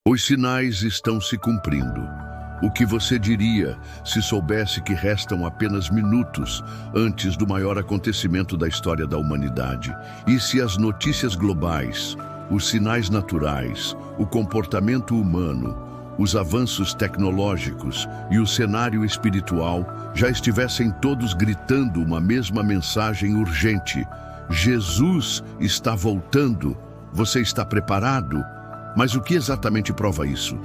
Os sinais estão se cumprindo. O que você diria se soubesse que restam apenas minutos antes do maior acontecimento da história da humanidade? E se as notícias globais, os sinais naturais, o comportamento humano, os avanços tecnológicos e o cenário espiritual já estivessem todos gritando uma mesma mensagem urgente? Jesus está voltando. Você está preparado? Mas o que exatamente prova isso?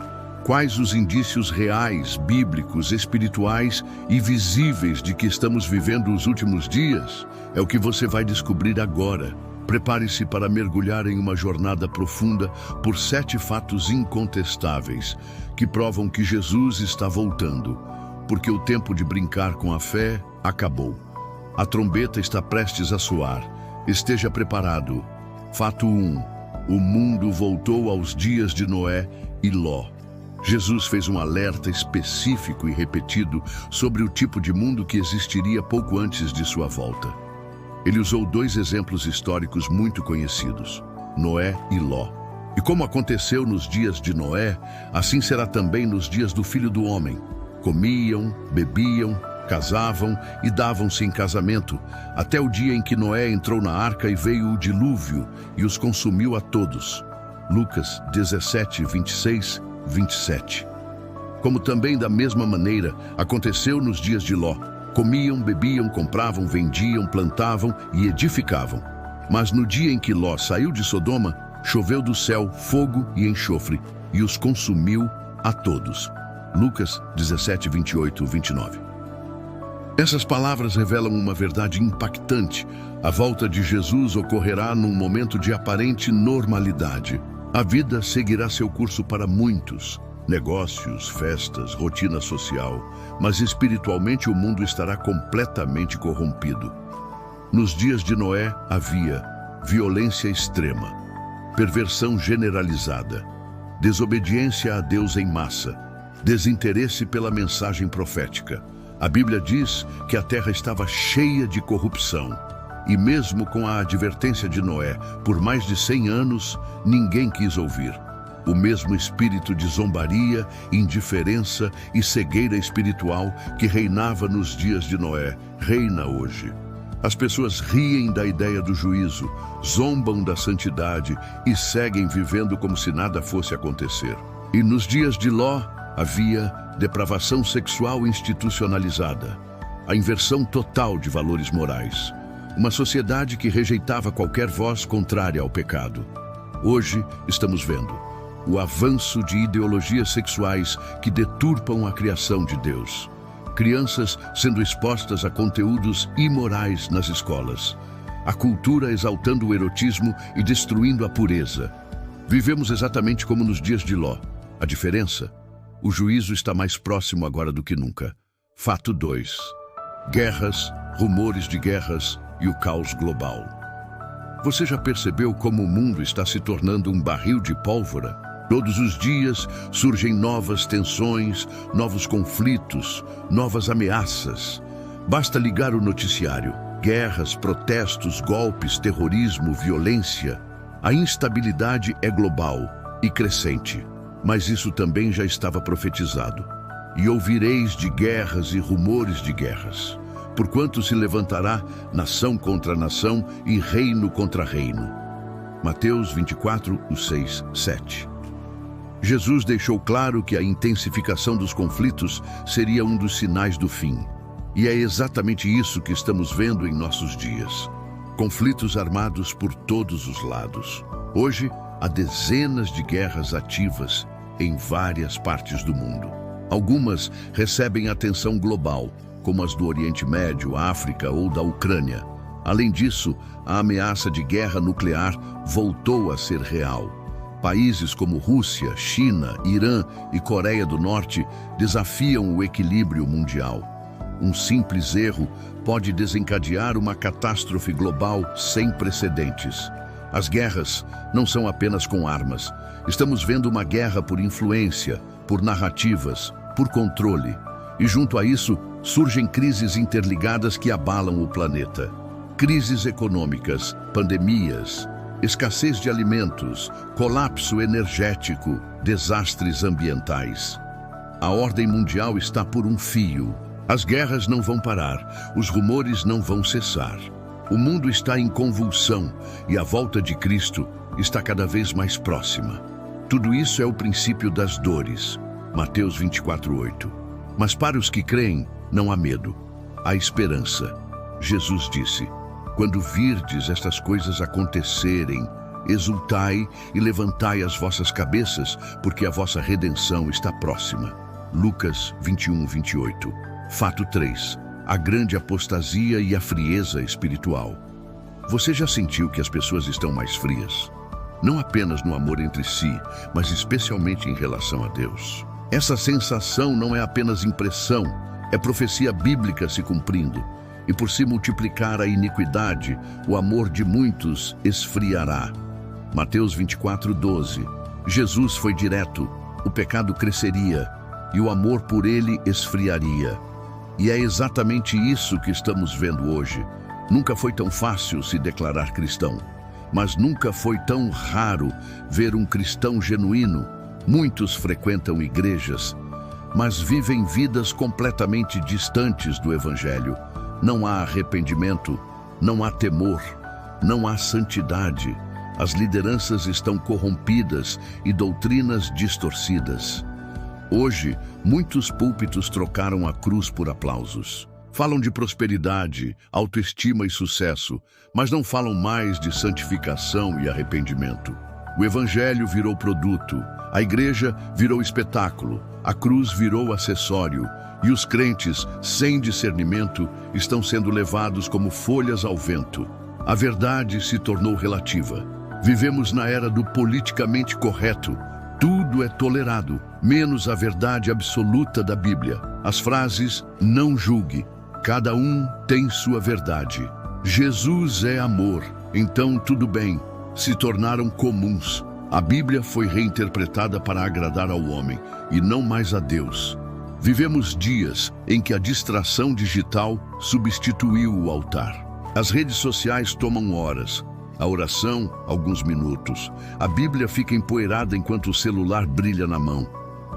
Quais os indícios reais, bíblicos, espirituais e visíveis de que estamos vivendo os últimos dias? É o que você vai descobrir agora. Prepare-se para mergulhar em uma jornada profunda por 7 fatos incontestáveis que provam que Jesus está voltando, porque o tempo de brincar com a fé acabou. A trombeta está prestes a soar. Esteja preparado. Fato 1. O mundo voltou aos dias de Noé e Ló. Jesus fez um alerta específico e repetido sobre o tipo de mundo que existiria pouco antes de sua volta. Ele usou 2 exemplos históricos muito conhecidos, Noé e Ló. E como aconteceu nos dias de Noé, assim será também nos dias do Filho do Homem. Comiam, bebiam, casavam e davam-se em casamento, até o dia em que Noé entrou na arca e veio o dilúvio e os consumiu a todos. Lucas 17, 26, 27. Como também da mesma maneira aconteceu nos dias de Ló. Comiam, bebiam, compravam, vendiam, plantavam e edificavam. Mas no dia em que Ló saiu de Sodoma, choveu do céu fogo e enxofre e os consumiu a todos. Lucas 17, 28, 29. Essas palavras revelam uma verdade impactante. A volta de Jesus ocorrerá num momento de aparente normalidade. A vida seguirá seu curso para muitos. Negócios, festas, rotina social. Mas espiritualmente o mundo estará completamente corrompido. Nos dias de Noé havia violência extrema, perversão generalizada, desobediência a Deus em massa, desinteresse pela mensagem profética. A Bíblia diz que a terra estava cheia de corrupção. E mesmo com a advertência de Noé, por mais de 100 anos, ninguém quis ouvir. O mesmo espírito de zombaria, indiferença e cegueira espiritual que reinava nos dias de Noé, reina hoje. As pessoas riem da ideia do juízo, zombam da santidade e seguem vivendo como se nada fosse acontecer. E nos dias de Ló, havia depravação sexual institucionalizada, a inversão total de valores morais. Uma sociedade que rejeitava qualquer voz contrária ao pecado. Hoje estamos vendo o avanço de ideologias sexuais que deturpam a criação de Deus. Crianças sendo expostas a conteúdos imorais nas escolas. A cultura exaltando o erotismo e destruindo a pureza. Vivemos exatamente como nos dias de Ló. A diferença? O juízo está mais próximo agora do que nunca. Fato 2. Guerras, rumores de guerras e o caos global. Você já percebeu como o mundo está se tornando um barril de pólvora? Todos os dias surgem novas tensões, novos conflitos, novas ameaças. Basta ligar o noticiário. Guerras, protestos, golpes, terrorismo, violência. A instabilidade é global e crescente. Mas isso também já estava profetizado. E ouvireis de guerras e rumores de guerras. Porquanto se levantará nação contra nação e reino contra reino. Mateus 24, 6, 7. Jesus deixou claro que a intensificação dos conflitos seria um dos sinais do fim. E é exatamente isso que estamos vendo em nossos dias. Conflitos armados por todos os lados. Hoje, há dezenas de guerras ativas em várias partes do mundo. Algumas recebem atenção global, como as do Oriente Médio, África ou da Ucrânia. Além disso, a ameaça de guerra nuclear voltou a ser real. Países como Rússia, China, Irã e Coreia do Norte desafiam o equilíbrio mundial. Um simples erro pode desencadear uma catástrofe global sem precedentes. As guerras não são apenas com armas. Estamos vendo uma guerra por influência, por narrativas, por controle. E junto a isso, surgem crises interligadas que abalam o planeta. Crises econômicas, pandemias, escassez de alimentos, colapso energético, desastres ambientais. A ordem mundial está por um fio. As guerras não vão parar, os rumores não vão cessar. O mundo está em convulsão e a volta de Cristo está cada vez mais próxima. Tudo isso é o princípio das dores. Mateus 24:8. Mas para os que creem, não há medo, há esperança. Jesus disse: quando virdes estas coisas acontecerem, exultai e levantai as vossas cabeças, porque a vossa redenção está próxima. Lucas 21:28. Fato 3. A grande apostasia e a frieza espiritual. Você já sentiu que as pessoas estão mais frias? Não apenas no amor entre si, mas especialmente em relação a Deus. Essa sensação não é apenas impressão, é profecia bíblica se cumprindo. E por se multiplicar a iniquidade, o amor de muitos esfriará. Mateus 24:12. Jesus foi direto, o pecado cresceria e o amor por ele esfriaria. E é exatamente isso que estamos vendo hoje. Nunca foi tão fácil se declarar cristão, mas nunca foi tão raro ver um cristão genuíno. Muitos frequentam igrejas, mas vivem vidas completamente distantes do Evangelho. Não há arrependimento, não há temor, não há santidade. As lideranças estão corrompidas e doutrinas distorcidas. Hoje, muitos púlpitos trocaram a cruz por aplausos. Falam de prosperidade, autoestima e sucesso, mas não falam mais de santificação e arrependimento. O Evangelho virou produto, a igreja virou espetáculo, a cruz virou acessório, e os crentes, sem discernimento, estão sendo levados como folhas ao vento. A verdade se tornou relativa. Vivemos na era do politicamente correto. Tudo é tolerado, menos a verdade absoluta da Bíblia. As frases "não julgue", cada um tem sua verdade. Jesus é amor, então tudo bem, se tornaram comuns. A Bíblia foi reinterpretada para agradar ao homem e não mais a Deus. Vivemos dias em que a distração digital substituiu o altar. As redes sociais tomam horas, a oração, alguns minutos. A Bíblia fica empoeirada enquanto o celular brilha na mão.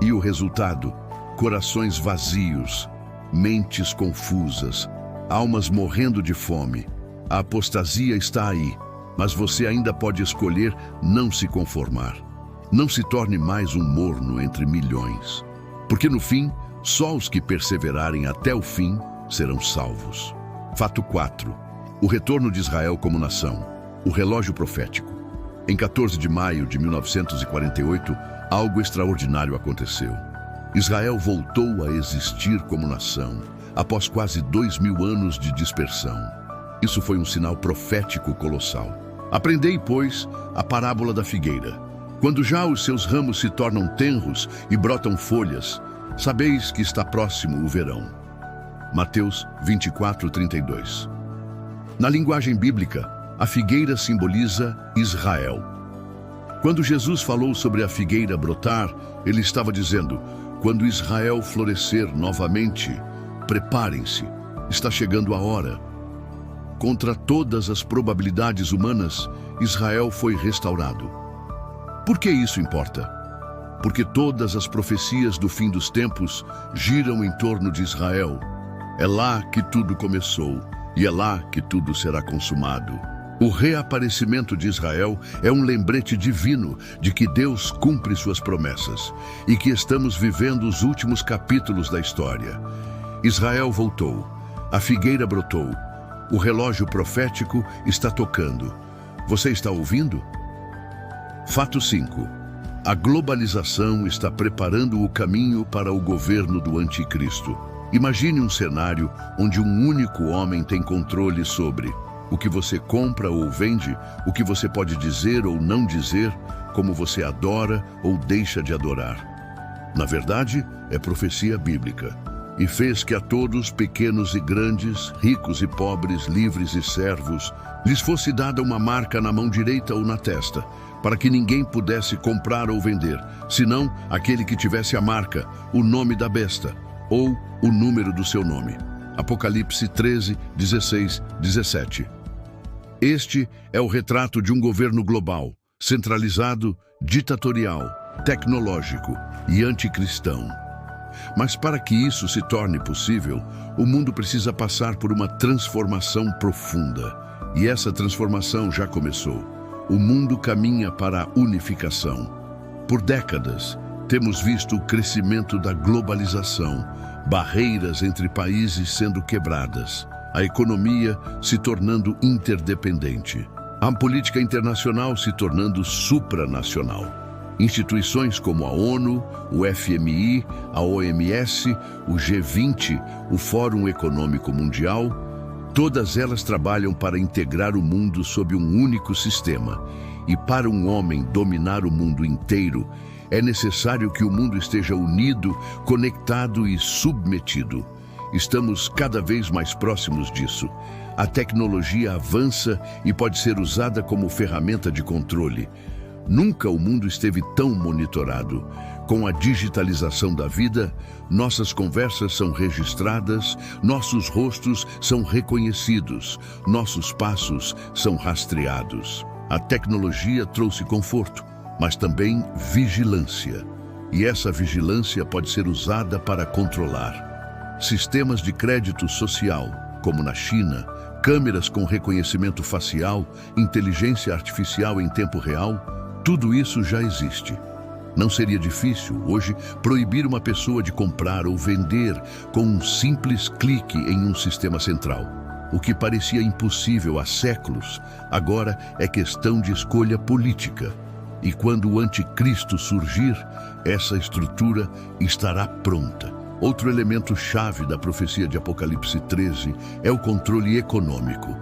E o resultado? Corações vazios, mentes confusas, almas morrendo de fome. A apostasia está aí, mas você ainda pode escolher não se conformar. Não se torne mais um morno entre milhões. Porque no fim, só os que perseverarem até o fim serão salvos. Fato 4. O retorno de Israel como nação. O relógio profético. Em 14 de maio de 1948, algo extraordinário aconteceu. Israel voltou a existir como nação, após quase 2000 anos de dispersão. Isso foi um sinal profético colossal. Aprendei, pois, a parábola da figueira. Quando já os seus ramos se tornam tenros e brotam folhas, sabeis que está próximo o verão. Mateus 24:32. Na linguagem bíblica, a figueira simboliza Israel. Quando Jesus falou sobre a figueira brotar, ele estava dizendo: quando Israel florescer novamente, preparem-se, está chegando a hora. Contra todas as probabilidades humanas, Israel foi restaurado. Por que isso importa? Porque todas as profecias do fim dos tempos giram em torno de Israel. É lá que tudo começou e é lá que tudo será consumado. O reaparecimento de Israel é um lembrete divino de que Deus cumpre suas promessas e que estamos vivendo os últimos capítulos da história. Israel voltou, a figueira brotou, o relógio profético está tocando. Você está ouvindo? Fato 5. A globalização está preparando o caminho para o governo do anticristo. Imagine um cenário onde um único homem tem controle sobre o que você compra ou vende, o que você pode dizer ou não dizer, como você adora ou deixa de adorar. Na verdade, é profecia bíblica. E fez que a todos, pequenos e grandes, ricos e pobres, livres e servos, lhes fosse dada uma marca na mão direita ou na testa, para que ninguém pudesse comprar ou vender, senão aquele que tivesse a marca, o nome da besta, ou o número do seu nome. Apocalipse 13, 16, 17. Este é o retrato de um governo global, centralizado, ditatorial, tecnológico e anticristão. Mas para que isso se torne possível, o mundo precisa passar por uma transformação profunda. E essa transformação já começou. O mundo caminha para a unificação. Por décadas, temos visto o crescimento da globalização, barreiras entre países sendo quebradas, a economia se tornando interdependente, a política internacional se tornando supranacional. Instituições como a ONU, o FMI, a OMS, o G20, o Fórum Econômico Mundial, todas elas trabalham para integrar o mundo sob um único sistema. E para um homem dominar o mundo inteiro, é necessário que o mundo esteja unido, conectado e submetido. Estamos cada vez mais próximos disso. A tecnologia avança e pode ser usada como ferramenta de controle. Nunca o mundo esteve tão monitorado. Com a digitalização da vida, nossas conversas são registradas, nossos rostos são reconhecidos, nossos passos são rastreados. A tecnologia trouxe conforto, mas também vigilância. E essa vigilância pode ser usada para controlar. Sistemas de crédito social, como na China, câmeras com reconhecimento facial, inteligência artificial em tempo real, tudo isso já existe. Não seria difícil, hoje, proibir uma pessoa de comprar ou vender com um simples clique em um sistema central. O que parecia impossível há séculos, agora é questão de escolha política. E quando o anticristo surgir, essa estrutura estará pronta. Outro elemento-chave da profecia de Apocalipse 13 é o controle econômico.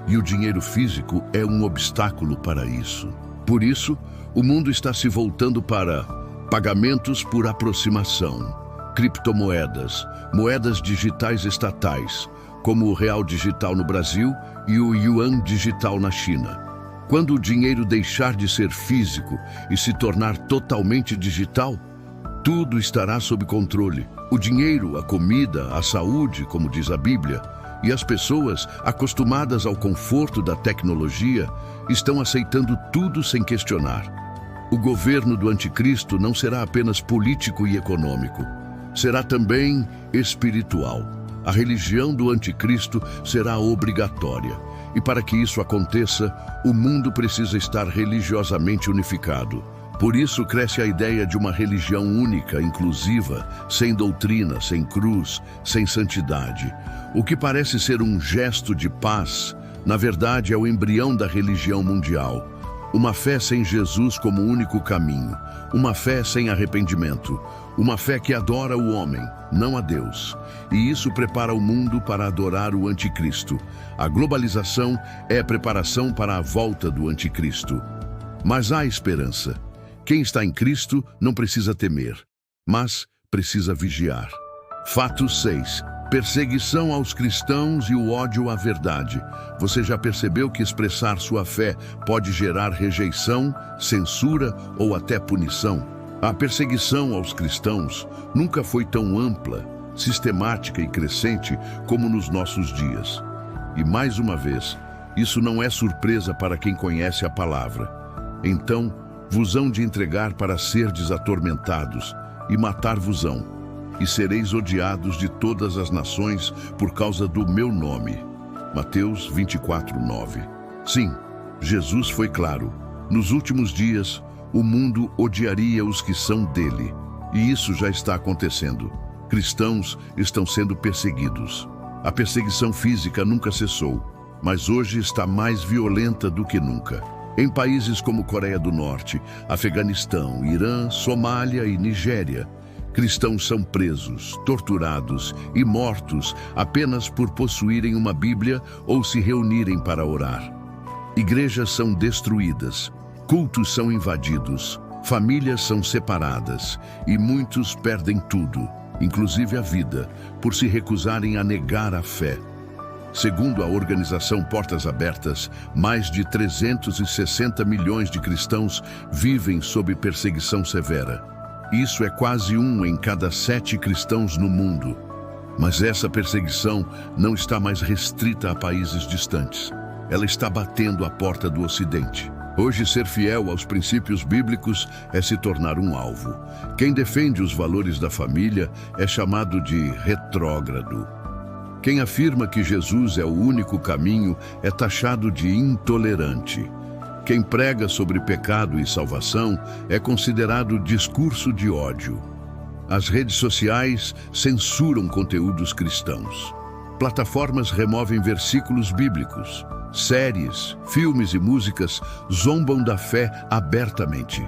E o dinheiro físico é um obstáculo para isso. Por isso, o mundo está se voltando para pagamentos por aproximação, criptomoedas, moedas digitais estatais, como o real digital no Brasil e o yuan digital na China. Quando o dinheiro deixar de ser físico e se tornar totalmente digital, tudo estará sob controle. O dinheiro, a comida, a saúde, como diz a Bíblia, e as pessoas, acostumadas ao conforto da tecnologia, estão aceitando tudo sem questionar. O governo do anticristo não será apenas político e econômico, será também espiritual. A religião do anticristo será obrigatória. E para que isso aconteça, o mundo precisa estar religiosamente unificado. Por isso cresce a ideia de uma religião única, inclusiva, sem doutrina, sem cruz, sem santidade. O que parece ser um gesto de paz, na verdade é o embrião da religião mundial. Uma fé sem Jesus como único caminho, uma fé sem arrependimento, uma fé que adora o homem, não a Deus. E isso prepara o mundo para adorar o anticristo. A globalização é a preparação para a volta do anticristo. Mas há esperança. Quem está em Cristo não precisa temer, mas precisa vigiar. Fato 6. Perseguição aos cristãos e o ódio à verdade. Você já percebeu que expressar sua fé pode gerar rejeição, censura ou até punição? A perseguição aos cristãos nunca foi tão ampla, sistemática e crescente como nos nossos dias. E mais uma vez, isso não é surpresa para quem conhece a palavra. Então, vos hão de entregar para serdes atormentados, e matar-vos-ão, e sereis odiados de todas as nações por causa do meu nome. Mateus 24:9. Sim, Jesus foi claro. Nos últimos dias, o mundo odiaria os que são dele. E isso já está acontecendo. Cristãos estão sendo perseguidos. A perseguição física nunca cessou, mas hoje está mais violenta do que nunca. Em países como Coreia do Norte, Afeganistão, Irã, Somália e Nigéria, cristãos são presos, torturados e mortos apenas por possuírem uma Bíblia ou se reunirem para orar. Igrejas são destruídas, cultos são invadidos, famílias são separadas e muitos perdem tudo, inclusive a vida, por se recusarem a negar a fé. Segundo a organização Portas Abertas, mais de 360 milhões de cristãos vivem sob perseguição severa. Isso é quase 1 em cada 7 cristãos no mundo. Mas essa perseguição não está mais restrita a países distantes. ela está batendo à porta do Ocidente. Hoje, ser fiel aos princípios bíblicos é se tornar um alvo. Quem defende os valores da família é chamado de retrógrado. Quem afirma que Jesus é o único caminho é taxado de intolerante. Quem prega sobre pecado e salvação é considerado discurso de ódio. As redes sociais censuram conteúdos cristãos. Plataformas removem versículos bíblicos. Séries, filmes e músicas zombam da fé abertamente.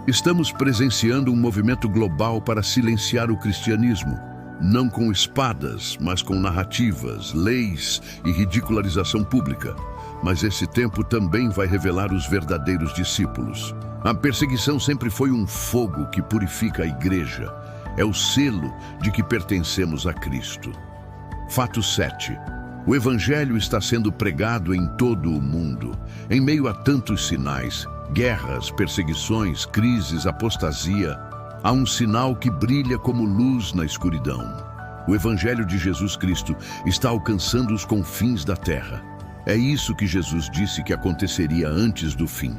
Estamos presenciando um movimento global para silenciar o cristianismo, não com espadas, mas com narrativas, leis e ridicularização pública. Mas esse tempo também vai revelar os verdadeiros discípulos. A perseguição sempre foi um fogo que purifica a igreja. É o selo de que pertencemos a Cristo. Fato 7. O Evangelho está sendo pregado em todo o mundo. Em meio a tantos sinais, guerras, perseguições, crises, apostasia, há um sinal que brilha como luz na escuridão. O Evangelho de Jesus Cristo está alcançando os confins da terra. É isso que Jesus disse que aconteceria antes do fim.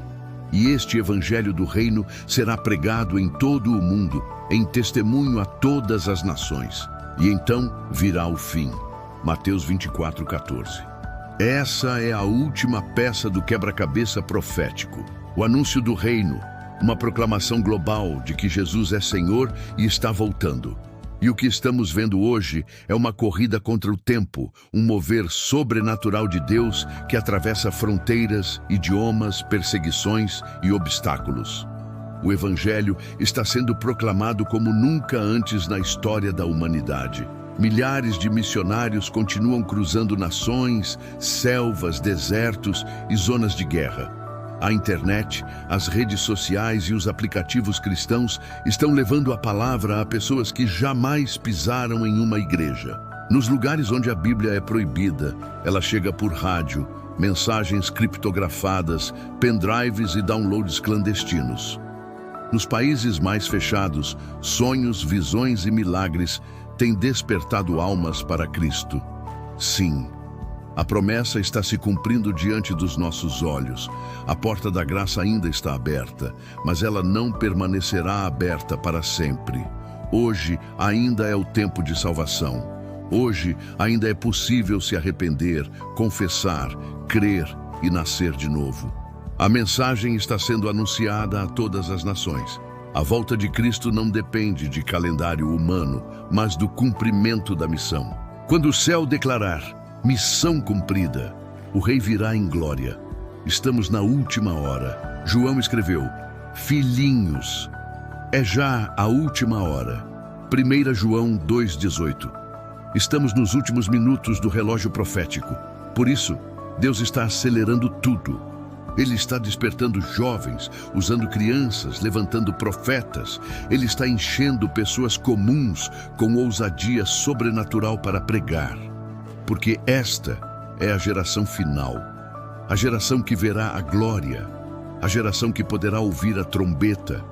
E este Evangelho do Reino será pregado em todo o mundo, em testemunho a todas as nações. E então virá o fim. Mateus 24:14. Essa é a última peça do quebra-cabeça profético. O anúncio do reino, uma proclamação global de que Jesus é Senhor e está voltando. E o que estamos vendo hoje é uma corrida contra o tempo, um mover sobrenatural de Deus que atravessa fronteiras, idiomas, perseguições e obstáculos. O Evangelho está sendo proclamado como nunca antes na história da humanidade. Milhares de missionários continuam cruzando nações, selvas, desertos e zonas de guerra. A internet, as redes sociais e os aplicativos cristãos estão levando a palavra a pessoas que jamais pisaram em uma igreja. Nos lugares onde a Bíblia é proibida, ela chega por rádio, mensagens criptografadas, pendrives e downloads clandestinos. Nos países mais fechados, sonhos, visões e milagres têm despertado almas para Cristo. Sim, a promessa está se cumprindo diante dos nossos olhos. A porta da graça ainda está aberta, mas ela não permanecerá aberta para sempre. Hoje ainda é o tempo de salvação. Hoje ainda é possível se arrepender, confessar, crer e nascer de novo. A mensagem está sendo anunciada a todas as nações. A volta de Cristo não depende de calendário humano, mas do cumprimento da missão. Quando o céu declarar missão cumprida, o Rei virá em glória. Estamos na última hora. João escreveu: filhinhos, é já a última hora. 1 João 2,18. Estamos nos últimos minutos do relógio profético. Por isso, Deus está acelerando tudo. Ele está despertando jovens, usando crianças, levantando profetas. Ele está enchendo pessoas comuns com ousadia sobrenatural para pregar. Porque esta é a geração final, a geração que verá a glória, a geração que poderá ouvir a trombeta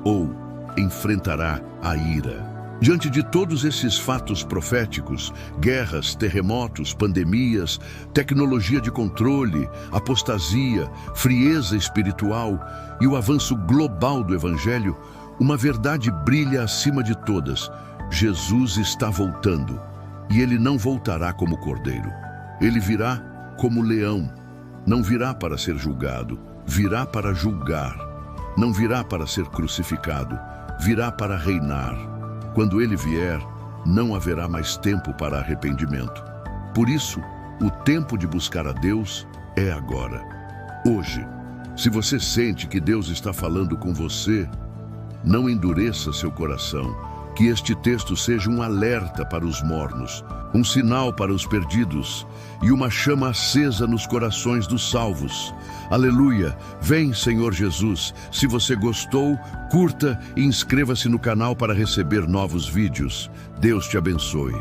ou enfrentará a ira. Diante de todos esses fatos proféticos, guerras, terremotos, pandemias, tecnologia de controle, apostasia, frieza espiritual e o avanço global do Evangelho, uma verdade brilha acima de todas: Jesus está voltando, e ele não voltará como cordeiro. Ele virá como leão. Não virá para ser julgado, virá para julgar. Não virá para ser crucificado, virá para reinar. Quando ele vier, não haverá mais tempo para arrependimento. Por isso, o tempo de buscar a Deus é agora, hoje. Se você sente que Deus está falando com você, não endureça seu coração. Que este texto seja um alerta para os mornos, um sinal para os perdidos e uma chama acesa nos corações dos salvos. Aleluia! Vem, Senhor Jesus! Se você gostou, curta e inscreva-se no canal para receber novos vídeos. Deus te abençoe.